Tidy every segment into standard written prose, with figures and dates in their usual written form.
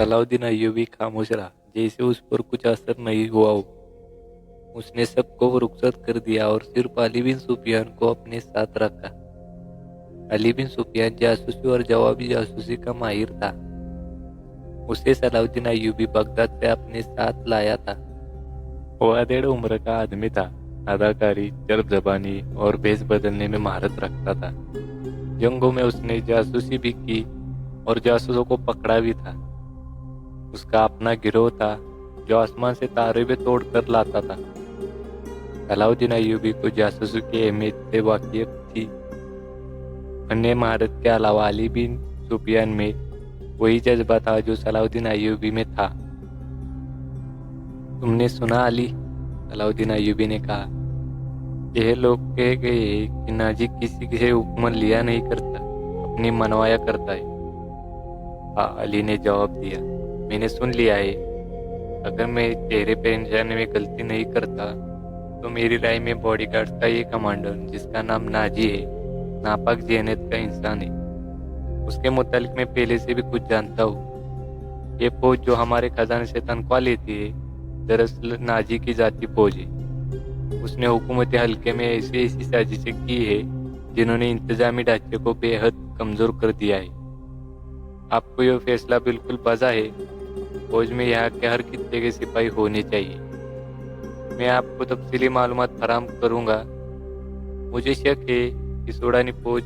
Salauddin Ayyubi खामोश रहा, जैसे उस पर कुछ असर नहीं हुआ हो। उसने सबको रुखसत कर दिया और सिर्फ अली बिन सुफियान को अपने साथ रखा। अली बिन सुफियान जासूसी और जवाबी जासूसी का माहिर था। उसे सलाउद्दीन अय्यूबी बगदाद से अपने साथ लाया था। वो अधेड़ उम्र का आदमी था। अदाकारी, चरब जबानी और भेष बदलने में महारत रखता था। जंगों में उसने जासूसी भी की और जासूसों को पकड़ा भी था। उसका अपना गिरोह था जो आसमान से तारे भी तोड़ कर लाता था। सलाउद्दीन अय्यूबी को जासूसी की अहमियत से वाकिफ थी। फन्ने महारत के अलावा अली बिन सुफियान में वही जज्बा था जो सलाउद्दीन अय्यूबी में था। तुमने सुना अली? सलाउद्दीन अय्यूबी ने कहा। यह लोग कह गए कि नाजी किसी से हुक्म लिया नहीं करता, अपनी मनवाया करता है। हाँ, अली ने जवाब दिया, मैंने सुन लिया है। अगर मैं चेहरे पहचानने में गलती नहीं करता तो मेरी राय में बॉडीगार्ड्स का ये कमांडर, जिसका नाम नाजी है, नापाक ज़हनियत का इंसान है। उसके मुतालिक मैं पहले से भी कुछ जानता हूँ। ये फौज जो हमारे खजाने से तनख्वाह लेती है, दरअसल नाजी की जाती फौज है। उसने हुकूमत हल्के में ऐसी साजिशें की है जिन्होंने इंतजामी ढांचे को बेहद कमजोर कर दिया है। आपको यह फैसला बिल्कुल बजा है। फौज में यहाँ के हर खित्ते के सिपाही होने चाहिए। मैं आपको तफसीली मालूमात फराहम करूँगा। मुझे शक है कि सूडानी फौज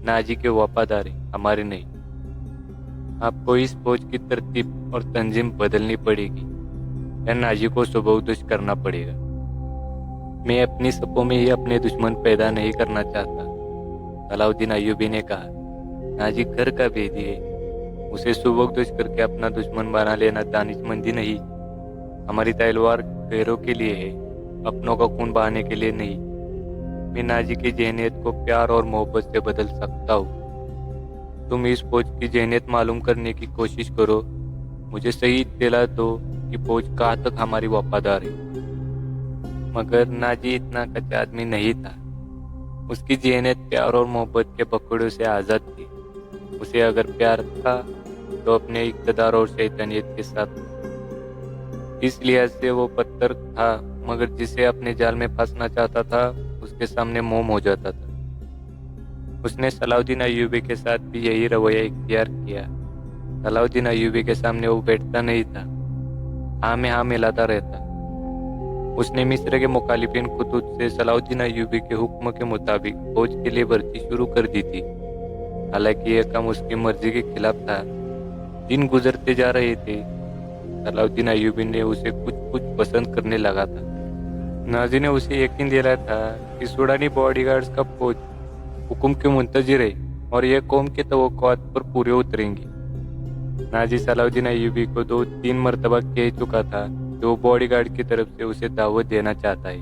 नाजी के वफादार है, हमारे नहीं। आपको इस फौज की तरतीब और तंजीम बदलनी पड़ेगी या नाजी को सुबहदोश करना पड़ेगा। मैं अपनी सपों में ही अपने दुश्मन पैदा नहीं करना चाहता, सलाउद्दीन अय्यूबी ने कहा। नाजी घर का भेदी है। उसे सुबहदोश करके अपना दुश्मन बना लेना दानिशमंदी नहीं। हमारी तलवार गैरों के लिए है, अपनों का खून बहाने के लिए नहीं। मैं नाजी की जहनियत को प्यार और मोहब्बत से बदल सकता हूँ। तुम इस फौज की जहनियत मालूम करने की कोशिश करो। मुझे सही इत्तला दो कि फौज कहाँ तक हमारी वफादार है। मगर नाजी इतना कच्चा आदमी नहीं था। उसकी जहनियत प्यार और मोहब्बत के पकड़ों से आज़ाद थी। उसे अगर प्यार था तो अपने इक़्तिदार और शैतानियत के साथ। इस लिहाज से वो पत्थर था, मगर जिसे अपने जाल में फंसना चाहता था उसके सामने मोम हो जाता था। उसने सलाउद्दीन अय्यूबी के साथ भी यही रवैया इख्तियार किया। सलाउद्दीन अय्यूबी के सामने वो बैठता नहीं था, हाँ में हाँ मिलाता रहता। उसने मिस्र के मुखालिफिन खुतूत से सलाउद्दीन अय्यूबी के हुक्म के मुताबिक फौज के लिए भर्ती शुरू कर दी थी। हालांकि यह काम उसकी मर्जी के खिलाफ था। दिन गुजरते जा रहे थे। सलाउद्दीन अय्यूबी ने उसे कुछ कुछ पसंद करने लगा था। नाजी ने उसे यकीन दिलाया था कि सूडानी बॉडीगार्ड्स का फौज हुक्म के मुंतजिर है और यह कौम के तवक्कुआत पर पूरे उतरेंगी। नाजी सलाउद्दीन अय्यूबी को 2-3 मरतबा कह चुका था कि वो बॉडीगार्ड की तरफ से उसे दावत देना चाहता है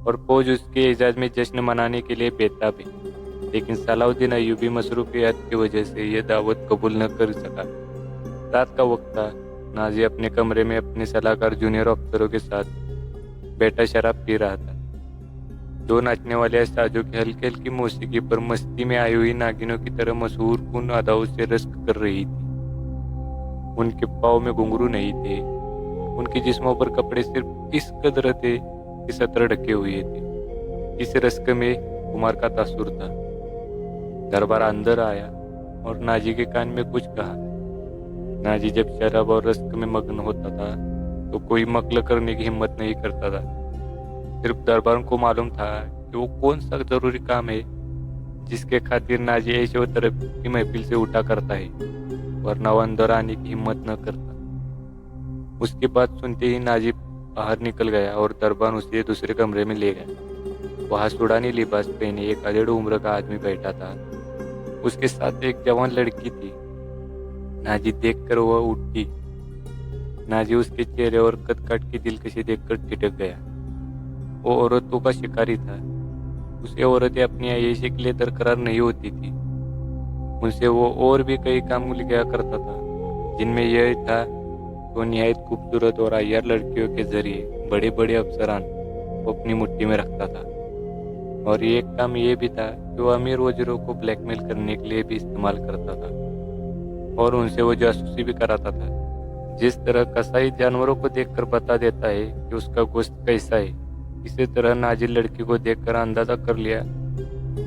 और फौज उसके एजाज में जश्न मनाने के लिए बेताब है। लेकिन सलाउद्दीन अय्यूबी मसरूफियात की वजह से यह दावत कबूल न कर सका। रात का वक्त था। नाजी अपने कमरे में अपने सलाहकार जूनियर अफसरों के साथ बैठा शराब पी रहा था। 2 नाचने वाले साजों की हल्की हल्की मौसीकी पर मस्ती में आई हुई नागिनों की तरह मशहूर कुन अदाओं से रश्क कर रही थी। उनके पाँव में घुंघरू नहीं थे। उनके जिस्मों पर कपड़े सिर्फ इस कदर थे कि सतर ढके हुए थे। इस रश्क में कुमार का तासुर था। दरबार अंदर आया और नाजी के कान में कुछ कहा। नाजी जब शराब और रश्क में मग्न होता था तो कोई मकल करने की हिम्मत नहीं करता था। सिर्फ दरबार को मालूम था कि वो कौन सा जरूरी काम है जिसके खातिर नाजी ऐशो तरफ की महफिल से उठा करता है, वरना वो अंदर आने की हिम्मत न करता। उसकी बात सुनते ही नाजी बाहर निकल गया और दरबार उसे दूसरे कमरे में ले गया। वहाँ सूडानी लिबास पहने एक अधेड़ उम्र का आदमी बैठा था। उसके साथ एक जवान लड़की थी। नाजी देखकर वह उठी। नाजी उसके चेहरे और कद काट की दिलकशी देखकर ठिठक गया। वो औरतों का शिकारी था। उसे औरतें अपनी आयेशी के लिए दरकरार नहीं होती थी। उनसे वो और भी कई काम लिया करता था, जिनमें यह था वो निहायत खूबसूरत और अय्यार लड़कियों के जरिए बड़े बड़े अफसरान को अपनी मुट्ठी में रखता था। और एक काम यह भी था कि वो अमीर वजीरों को ब्लैकमेल करने के लिए भी इस्तेमाल करता था। और उनसे वो जासूसी भी कराता था। जिस तरह कसाई जानवरों को देखकर बता देता है कि उसका गोश्त कैसा है, इसी तरह नाजिर लड़की को देखकर अंदाजा कर लिया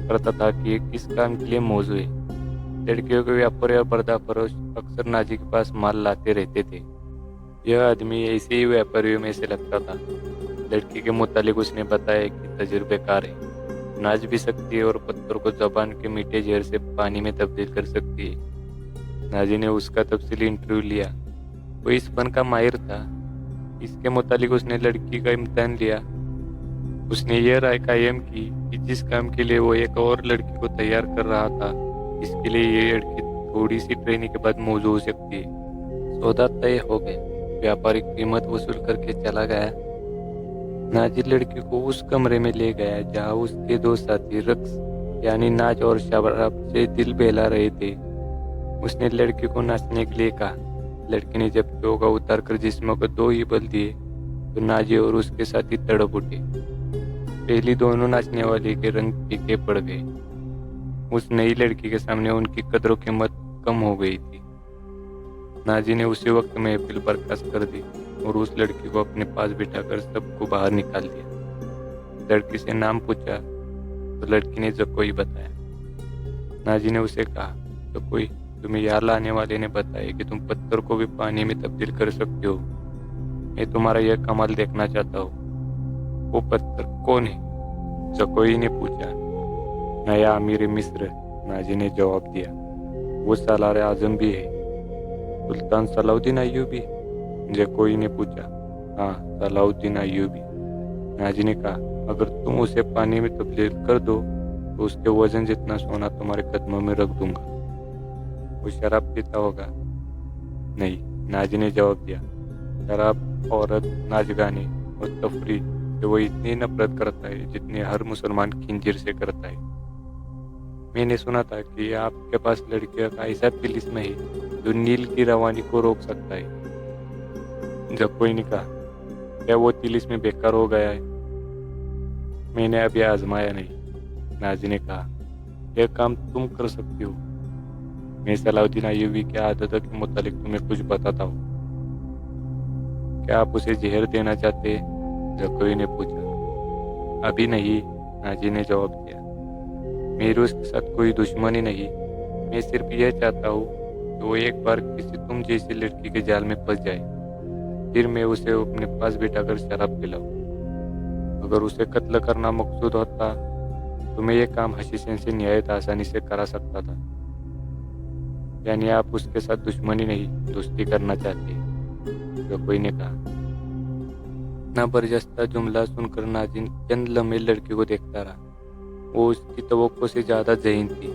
करता था कि ये किस काम के लिए मौजूद है। लड़कियों के व्यापारी और पर्दाफरोश अक्सर नाजी के पास माल लाते रहते थे। यह आदमी ऐसे ही व्यापारियों में से लगता था। लड़की के मुतालिक उसने बताया कि तजुर्बेकार है, नाच भी सकती है और पत्थर को जबान के मीठे जहर से पानी में तब्दील कर सकती है। नाजी ने उसका तफसीली इंटरव्यू लिया। वो इस फन का माहिर था। इसके मुतालिक उसने लड़की का इम्तिहान लिया। उसने यह राय कायम की कि जिस काम के लिए वो एक और लड़की को तैयार कर रहा था, इसके लिए ये लड़की थोड़ी सी ट्रेनिंग के बाद मौजूद हो सकती है। सौदा तय हो गया। व्यापारी कीमत वसूल करके चला गया। नाजिर लड़की को उस कमरे में ले गया जहाँ उसके दो साथी रक्स यानी नाच और शराब से दिल बहला रहे थे। उसने लड़की को नाचने के लिए कहा। लड़की ने जब चौका उतार कर जिस्म को दो ही बल दिए तो नाजी और उसके साथी तड़प उठे। पहली दोनों नाचने वाले के रंग फीके पड़ गए। उस नई लड़की के सामने उनकी कदर कीमत कम हो गई थी। नाजी ने उसी वक्त महफिल बर्खास्त कर दी और उस लड़की को अपने पास बिठाकर सबको बाहर निकाल दिया। लड़की से नाम पूछा तो लड़की ने जकोई बताया। नाजी ने उसे कहा, जकोई, तुम्हें यहाँ लाने वाले ने बताया कि तुम पत्थर को भी पानी में तब्दील कर सकते हो। मैं तुम्हारा यह कमाल देखना चाहता हूँ। वो पत्थर कौन है? जकोई ने पूछा। नया अमीर मिस्र, नाजी ने जवाब दिया। वो सालार आजम भी है। सुल्तान सलाउद्दीन अय्यूबी? जकोई ने पूछा। हाँ, सलाउद्दीन अय्यूबी। नाजी ने कहा, अगर तुम उसे पानी में तब्दील कर दो तो उसके वजन जितना सोना तुम्हारे कदमों में रख दूंगा। वो शराब पीता होगा? नहीं, नाजी ने जवाब दिया। शराब, औरत, नाच गाने और तफरी से वो इतनी नफरत करता है जितनी हर मुसलमान खिंजीर से करता है। मैंने सुना था कि आपके पास लड़कियों का ऐसा तिलिस्म है जो नील की रवानी को रोक सकता है। जब कोई ने कहा, क्या वो तिलिस्म बेकार हो गया है? मैंने अभी आजमाया नहीं। नाजी ने कहा, यह काम तुम कर सकती हो। मैं सलाउद्दीन अय्यूबी की आदतों के मुतालिक तुम्हें कुछ बताता हूँ। क्या आप उसे जहर देना चाहते? जकोई ने पूछा। अभी नहीं, नाजी ने जवाब दिया। मेरी उसके साथ कोई दुश्मनी नहीं। मैं सिर्फ यह चाहता हूँ कि वो एक बार किसी तुम जैसी लड़की के जाल में फंस जाए, फिर मैं उसे अपने पास बिठाकर शराब पिलाऊं। अगर उसे कत्ल करना मकसूद होता तो मैं ये काम हसीसन से निहायत आसानी से करा सकता था। यानी आप उसके साथ दुश्मनी नहीं, दोस्ती करना चाहते? जकोई ने कहा। ना बर्जस्ता जुमला सुनकर नाजिन चंद लम्हे लड़की को देखता रहा। वो उसकी तवक्को से ज्यादा ज़हीन थी।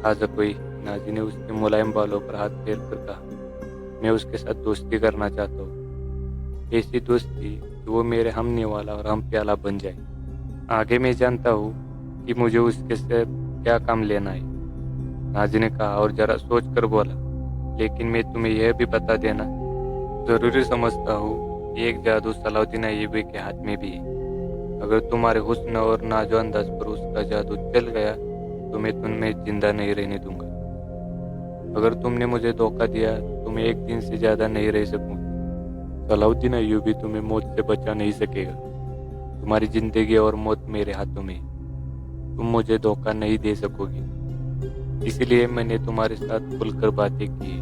हाँ जकोई, नाजी ने उसके मुलायम बालों पर हाथ फेर कर कहा। मैं उसके साथ दोस्ती करना चाहता हूँ, ऐसी दोस्ती कि वो मेरे हम निवाला और हम प्याला बन जाए। आगे मैं जानता हूँ कि मुझे उसके से क्या काम लेना है। नाजी ने कहा और जरा सोच कर बोला, लेकिन मैं तुम्हें यह भी बता देना जरूरी समझता हूँ कि एक जादू सलाउद्दीन अय्यूबी के हाथ में भी है। अगर तुम्हारे हुस्न और नाजो अंदाज पर उसका जादू चल गया तो मैं तुम्हें जिंदा नहीं रहने दूंगा। अगर तुमने मुझे धोखा दिया तो मैं एक दिन से ज्यादा नहीं रह सकूंगा। सलाउद्दीन अय्यूबी तुम्हें मौत से बचा नहीं सकेगा। तुम्हारी जिंदगी और मौत मेरे हाथों में। तुम मुझे धोखा नहीं दे सकोगी। इसलिए मैंने तुम्हारे साथ खुलकर बातें की,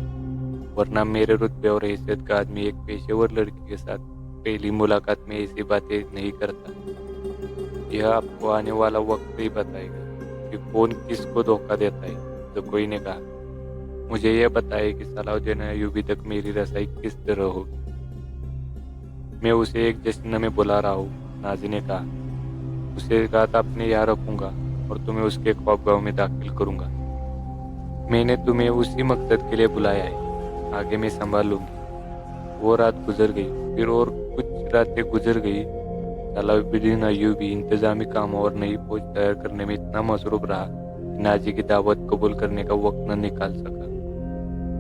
वरना मेरे रुतबे और हैसियत का आदमी एक पेशेवर लड़की के साथ पहली मुलाकात में ऐसी बातें नहीं करता। यह आपको आने वाला वक्त ही बताएगा कि कौन किसको धोखा देता है। तो कोई ने कहा, मुझे यह बताए कि सलाउद्दीन अय्यूबी तक मेरी रसाई किस तरह होगी। मैं उसे एक जश्न में बुला रहा हूँ, नाजी ने कहा। उसे रात अपने यहाँ रखूंगा और तुम्हें उसके ख्वाबगाह में दाखिल करूंगा। मैंने तुम्हें उसी मकसद के लिए बुलाया है। आगे मैं संभाल लूंगी। वो रात गुजर गई, फिर और कुछ रातें गुजर गई। सलाउद्दीन अय्यूबी इंतजामी काम और नई फौज तैयार करने में इतना मसरूफ रहा कि नाजी की दावत कबूल करने का वक्त न निकाल सका।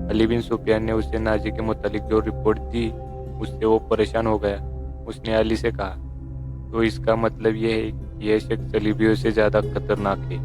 अली बिन सुफियान ने उसे नाजी के मुतालिक जो रिपोर्ट दी उससे वो परेशान हो गया। उसने अली से कहा, तो इसका मतलब यह है कि यह शख्स सलीबियों से ज्यादा खतरनाक है।